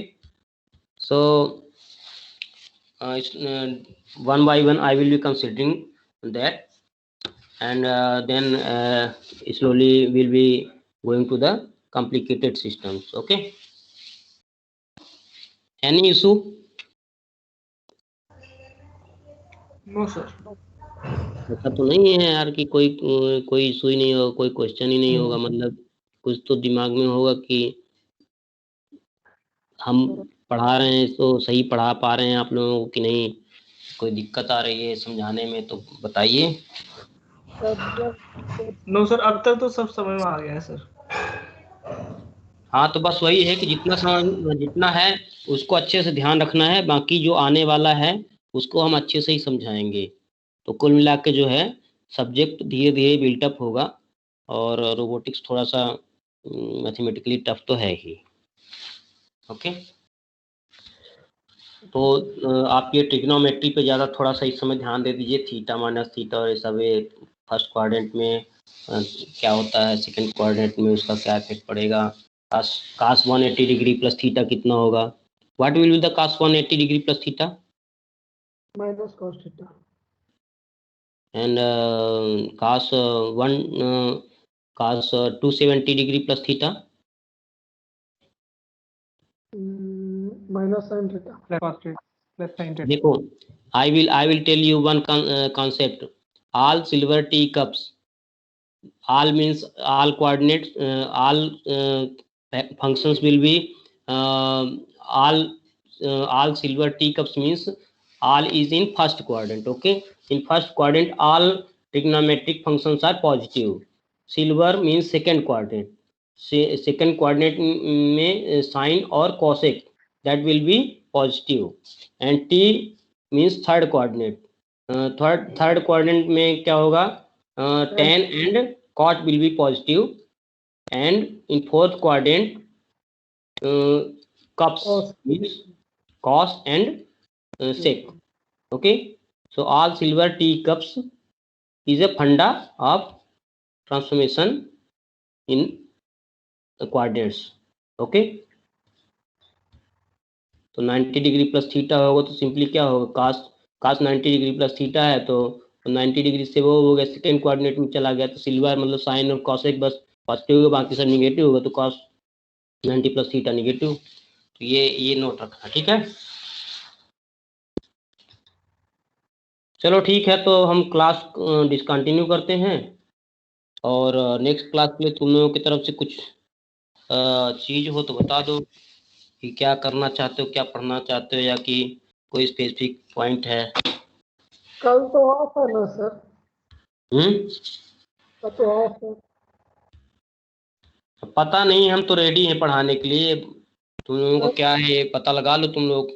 [SPEAKER 1] so one by one I will be considering that, and then slowly we'll be going to the complicated systems. Okay, any issue?
[SPEAKER 6] No sir.
[SPEAKER 1] ऐसा तो नहीं है यार कि कोई issue ही नहीं होगा, कोई क्वेश्चन ही नहीं होगा, मतलब कुछ तो दिमाग में होगा कि हम पढ़ा रहे हैं तो सही पढ़ा पा रहे हैं आप लोगों को कि नहीं, कोई दिक्कत आ रही है समझाने में तो बताइए।
[SPEAKER 6] नो सर, अब तक तो सब समझ में आ गया है सर।
[SPEAKER 1] हाँ, तो बस वही है कि जितना है उसको अच्छे से ध्यान रखना है, बाकी जो आने वाला है उसको हम अच्छे से ही समझाएंगे। तो कुल मिला के जो है सब्जेक्ट धीरे धीरे बिल्टअप होगा, और रोबोटिक्स थोड़ा सा मैथमेटिकली टफ तो है ही। ओके, तो आप ये ट्रिग्नोमेट्री पे ज़्यादा थोड़ा सा इस समय ध्यान दे दीजिए, थीटा माइनस थीटा और ये सब फर्स्ट क्वाड्रेंट में क्या होता है, सेकंड क्वाड्रेंट में उसका क्या इफेक्ट पड़ेगा, cos 180 डिग्री प्लस थीटा कितना होगा, what will be the cos 180 degree plus theta?
[SPEAKER 2] Minus cos theta.
[SPEAKER 1] and cos 270 degree plus theta.
[SPEAKER 2] Minus sine theta.
[SPEAKER 6] Plus sine theta.
[SPEAKER 1] देखो, I will tell you one concept. All silver teacups, all means all coordinates, all functions will be all silver teacups means all is in first quadrant. Okay, in first quadrant all trigonometric functions are positive. Silver means second quadrant. Second quadrant में sine और cosec that will be positive, and T means third coordinate. Third coordinate में क्या होगा? tan and cot will be positive, and in fourth quadrant cups means cos and sec. Okay, so all silver teacups is a funda of transformation in the coordinates. Okay, तो 90 degree plus theta होगा तो simply क्या होगा? cos 90 degree plus theta है तो 90 degree से वो हो गया सेकेंड कोऑर्डिनेट में चला गया, तो सिल्वर मतलब साइन और कॉसेक बस पॉजिटिव होगा, बाकी सब निगेटिव होगा, तो cos 90 प्लस थीटा निगेटिव। तो ये नोट रखना, ठीक है। चलो ठीक है, तो हम क्लास डिसकंटिन्यू करते हैं, और नेक्स्ट क्लास के लिए तुम लोगों की तरफ से कुछ चीज हो तो बता दो कि क्या करना चाहते हो, क्या पढ़ना चाहते हो, या कि कोई स्पेसिफिक पॉइंट है।
[SPEAKER 2] कल तो ऑफ है ना सर? कल तो ऑफ है।
[SPEAKER 1] पता नहीं, हम तो रेडी हैं पढ़ाने के लिए, तुम लोगों को क्या है ये पता लगा लो तुम लोग।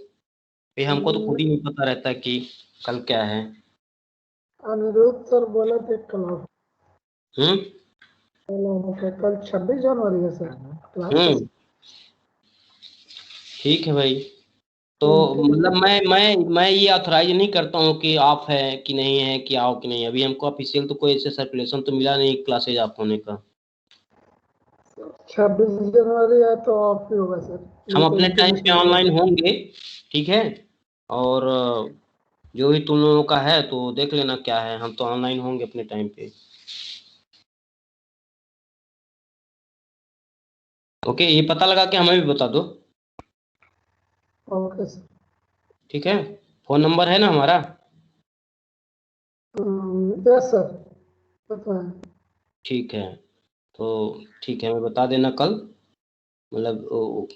[SPEAKER 1] ये हमको तो खुद ही नहीं पता रहता कि कल क्या है।
[SPEAKER 2] अनिरुद्ध सर बोले थे कल ऑफ। कल 26 जनवरी है सर क्लास।
[SPEAKER 1] ठीक है भाई, तो मतलब मैं ये ऑथराइज नहीं करता हूँ कि ऑफ है कि नहीं है, कि आओ कि नहीं। अभी हमको ऑफिशियल तो कोई ऐसे सर्कुलेशन तो मिला नहीं क्लासेज ऑफ होने का।
[SPEAKER 2] 26 जनवरी है तो ऑफ ही होगा सर।
[SPEAKER 1] हम अपने टाइम पे ऑनलाइन होंगे, ठीक है, और जो भी तुम लोगों का है तो देख लेना क्या है, हम तो ऑनलाइन होंगे अपने टाइम पे। ओके, ये पता लगा कि हमें भी बता दो।
[SPEAKER 2] Okay sir.
[SPEAKER 1] ठीक है, फोन नंबर है ना हमारा?
[SPEAKER 2] यस सर, तो है।
[SPEAKER 1] ठीक है, तो ठीक है, हमें बता देना कल, मतलब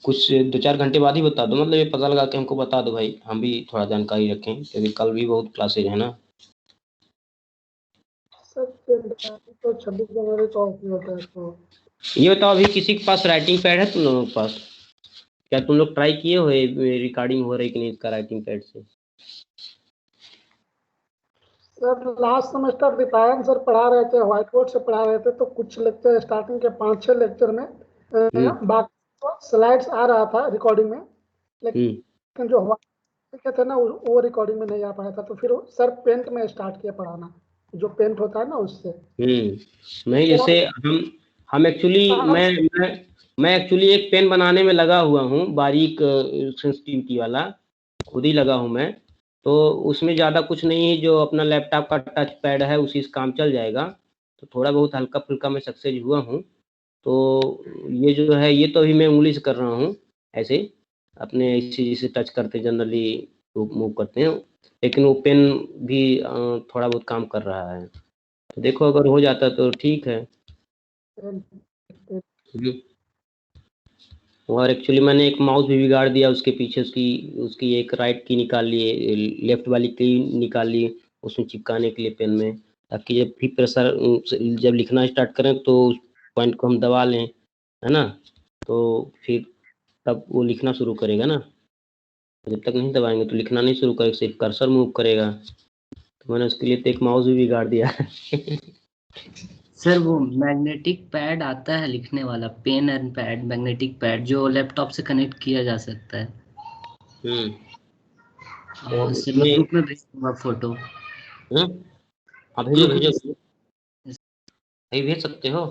[SPEAKER 1] कुछ 2-4 घंटे बाद ही बता दो, मतलब ये पता लगा कि हमको बता दो भाई, हम भी थोड़ा जानकारी रखें, क्योंकि कल भी बहुत क्लासेज है ना।
[SPEAKER 2] सर तो 26 जनवरी को ऑफ होता है तो।
[SPEAKER 1] ये बताओ, अभी किसी के पास राइटिंग पैड है तुम लोगों के पास? क्या तुम लोग ट्राई किए हो रिकॉर्डिंग हो रही कि नहीं इसका राइटिंग पैड से?
[SPEAKER 2] Sir last semester Deepayan sir पढ़ा रहे थे, व्हाइट बोर्ड से पढ़ा रहे थे, तो कुछ लेक्चर स्टार्टिंग के 5-6 लेक्चर में बाकी स्लाइड्स आ रहा था रिकॉर्डिंग में, लेकिन जो व्हाइट थे ना वो रिकॉर्डिंग में नहीं आ पाया था, तो फिर सर पेंट में स्टार्ट किया पढ़ाना, जो पेंट होता है ना उससे।
[SPEAKER 1] नहीं, जैसे हम एक्चुअली मैं एक्चुअली एक पेन बनाने में लगा हुआ हूँ, बारीक सेंसिटिविटी वाला, खुद ही लगा हूँ मैं, तो उसमें ज़्यादा कुछ नहीं है, जो अपना लैपटॉप का टच पैड है उसी से काम चल जाएगा, तो थोड़ा बहुत हल्का फुल्का मैं सक्सेस हुआ हूँ। तो ये जो है ये तो अभी मैं उंगली से कर रहा हूँ, ऐसे अपने इसी जिसे टच करते जनरली मूव करते हैं, लेकिन वो पेन भी थोड़ा बहुत काम कर रहा है, तो देखो अगर हो जाता तो ठीक है। और एक्चुअली मैंने एक माउस भी बिगाड़ दिया उसके पीछे, उसकी एक राइट की निकाल लिए, लेफ्ट वाली की निकाल लिए उसमें चिपकाने के लिए पेन में, ताकि जब भी प्रेशर जब लिखना स्टार्ट करें तो उस पॉइंट को हम दबा लें, है ना, तो फिर तब वो लिखना शुरू करेगा ना, जब तक नहीं दबाएंगे तो लिखना नहीं शुरू करेगा, सिर्फ कर्सर मूव करेगा। तो मैंने उसके लिए तो एक माउस भी बिगाड़ दिया
[SPEAKER 5] सर वो मैग्नेटिक पैड आता है लिखने वाला, pen and pad magnetic pad, जो लैपटॉप से कनेक्ट किया जा सकता है।
[SPEAKER 1] तो
[SPEAKER 5] सर मैं ग्रुप में भेज दूंगा फोटो।
[SPEAKER 1] आप भेजो भेजो, भेज सकते हो।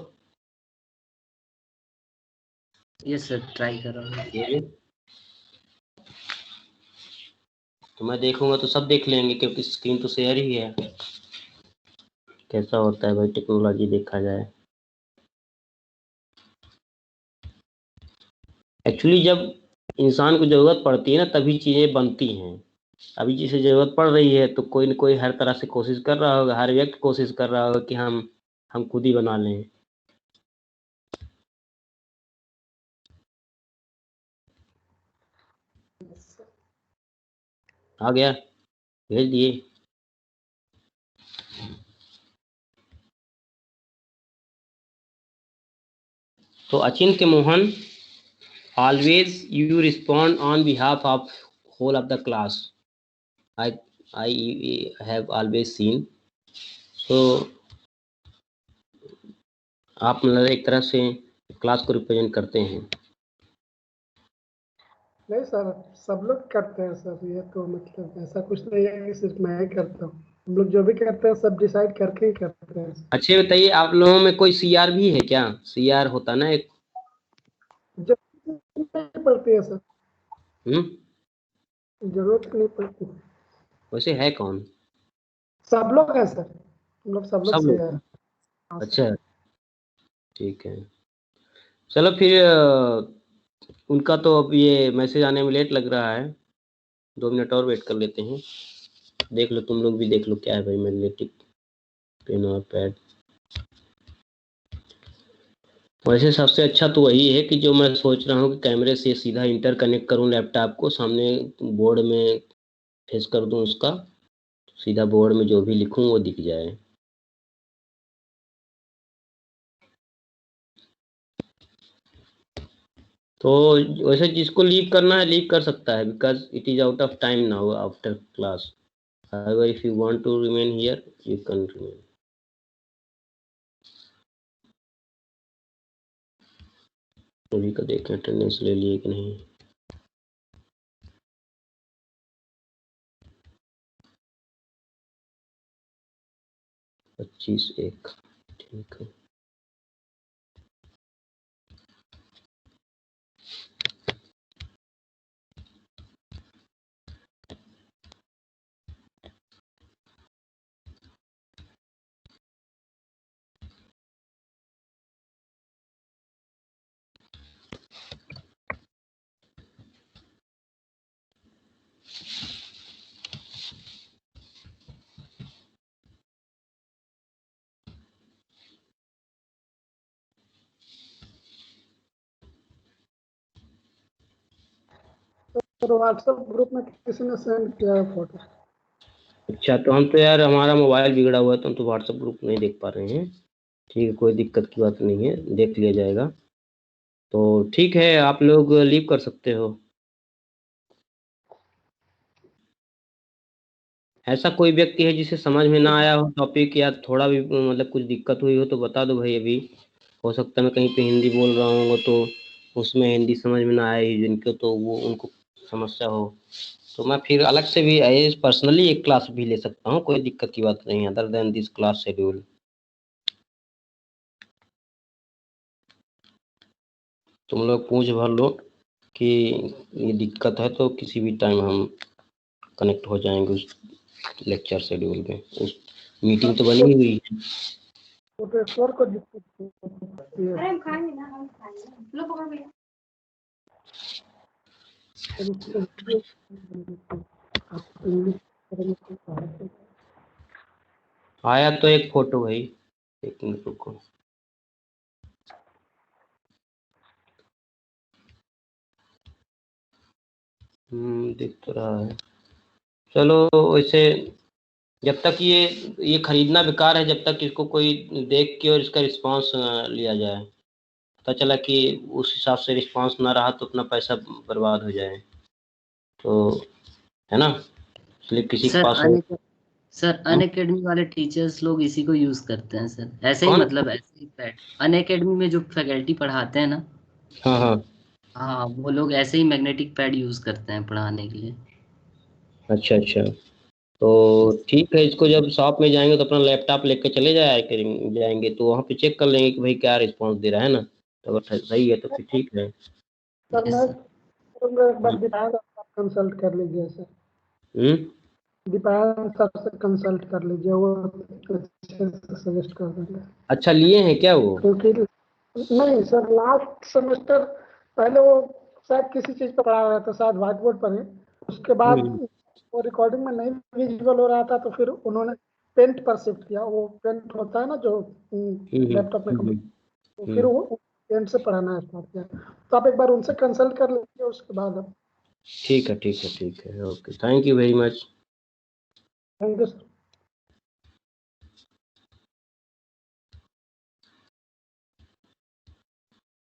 [SPEAKER 5] यस सर, ट्राई कर रहा हूँ।
[SPEAKER 1] तो मैं देखूंगा तो सब देख लेंगे, क्योंकि स्क्रीन तो शेयर ही है। कैसा होता है भाई टेक्नोलॉजी, देखा जाए। एक्चुअली जब इंसान को ज़रूरत पड़ती है ना, तभी चीज़ें बनती हैं। अभी जिसे ज़रूरत पड़ रही है तो कोई न कोई हर तरह से कोशिश कर रहा होगा, हर व्यक्ति कोशिश कर रहा होगा कि हम खुद ही बना लें। आ गया, भेज दिए। तो अचिंत्य Mohan, always you respond on behalf of whole of the class. I have always seen. So आप मतलब एक तरह से क्लास को रिप्रेजेंट करते हैं।
[SPEAKER 2] नहीं सर, सब लोग करते हैं सर, ये तो मतलब ऐसा कुछ नहीं है कि सिर्फ मैं ही करता हूँ। हम लोग जो भी करते हैं सब डिसाइड करके ही करते हैं सर।
[SPEAKER 1] अच्छे बताइए, आप लोगों में कोई सीआर भी है क्या? सीआर होता ना एक।
[SPEAKER 2] जरूरत नहीं पड़ती है सर, जरूरत नहीं पड़ती।
[SPEAKER 1] वैसे है कौन?
[SPEAKER 2] सब लोग हैं सर, हम लोग सब लोग
[SPEAKER 1] सब
[SPEAKER 2] से
[SPEAKER 1] लोग?
[SPEAKER 2] हैं। हाँ सर।
[SPEAKER 1] अच्छा, ठीक है। चलो फिर उनका तो अब ये मैसेज आने में लेट लग रहा है, 2 मिनट और वेट कर लेते हैं। देख लो, तुम लोग भी देख लो क्या है भाई मैग्नेटिक पेन और पैड। वैसे सबसे अच्छा तो वही है कि जो मैं सोच रहा हूँ कि कैमरे से सीधा इंटर कनेक्ट करूँ लैपटॉप को, सामने बोर्ड में फेस कर दूँ उसका, सीधा बोर्ड में जो भी लिखूँ वो दिख जाए। तो वैसे जिसको लीव करना है लीव कर सकता है, because it is out of time now after class. However, if you want to remain here, you can remain. अभी का देखें अटेंडेंस ले लिए कि नहीं। पच्चीस एक, ठीक है।
[SPEAKER 2] तो व्हाट्सएप ग्रुप में किसी ने सेंड किया है फोटो।
[SPEAKER 1] अच्छा, तो हम तो यार हमारा मोबाइल बिगड़ा हुआ है तो हम तो व्हाट्सएप ग्रुप नहीं देख पा रहे हैं। ठीक है, कोई दिक्कत की बात नहीं है, देख लिया जाएगा। तो ठीक है, आप लोग लीव कर सकते हो। ऐसा कोई व्यक्ति है जिसे समझ में ना आया हो टॉपिक, या थोड़ा भी मतलब कुछ दिक्कत हुई हो तो बता दो भाई। अभी हो सकता है मैं कहीं पे हिंदी बोल रहा हूँ तो उसमें हिंदी समझ में ना आए जिनको, तो वो उनको समस्या हो, तो मैं फिर अलग से भी एज पर्सनली एक क्लास भी ले सकता हूँ, कोई दिक्कत की बात नहीं, other than this class schedule. तुम लोग पूछ भर लो कि ये दिक्कत है तो किसी भी टाइम हम कनेक्ट हो जाएंगे उस लेक्चर शेड्यूल में। उस मीटिंग तो बनी हुई है।
[SPEAKER 2] प्रोफेसर को दिक्कत होती है।
[SPEAKER 7] हम खाएंगे ना, हम खाएंगे। लो पकड़ भैया।
[SPEAKER 1] आया तो एक फोटो भाई, एक मिनट रुको। दिख तो रहा है। चलो वैसे जब तक ये खरीदना बेकार है, जब तक इसको कोई देख के और इसका रिस्पांस लिया जाए। पता चला कि उस हिसाब से रिस्पांस ना रहा तो अपना पैसा बर्बाद हो जाए, तो है ना, इसलिए किसी के पास हो।
[SPEAKER 5] सर अनअकैडमी वाले टीचर्स लोग इसी को यूज करते हैं सर, ऐसे ही
[SPEAKER 1] कौन?
[SPEAKER 5] मतलब ऐसे ही पैड अनअकैडमी में जो फैकल्टी पढ़ाते हैं ना,
[SPEAKER 1] हाँ हाँ,
[SPEAKER 5] हाँ वो लोग ऐसे ही मैग्नेटिक पैड यूज करते हैं पढ़ाने के लिए।
[SPEAKER 1] अच्छा अच्छा। तो ठीक है, इसको जब शॉप में जाएंगे तो अपना लैपटॉप लेके चले जाएंगे तो वहाँ पे चेक कर लेंगे कि भाई क्या रिस्पांस दे रहा है ना, तो अगर सही है तो फिर ठीक है।
[SPEAKER 2] सर मैं एक बार दिखाया था, आप कंसल्ट कर लीजिए सर। दीपायन सर से कंसल्ट कर लीजिए, वो अच्छे से सजेस्ट कर देंगे।
[SPEAKER 1] अच्छा, लिए हैं क्या वो?
[SPEAKER 2] क्योंकि नहीं सर, लास्ट सेमेस्टर पहले वो शायद किसी चीज पर पढ़ा रहे थे, शायद व्हाइट बोर्ड पर ही। उसके बाद वो रिकॉर्डिंग में नहीं विजुअल हो रहा था, तो फिर उन्होंने पेंट पर शिफ्ट किया। वो पेंट होता है ना जो लैपटॉप में, तो फिर वो पेंट से पढ़ाना स्टार्ट किया। तो आप एक बार उनसे कंसल्ट कर लीजिए, उसके बाद अब।
[SPEAKER 1] ठीक है, ठीक है, ठीक है, okay, thank you very much.
[SPEAKER 2] Thank you sir.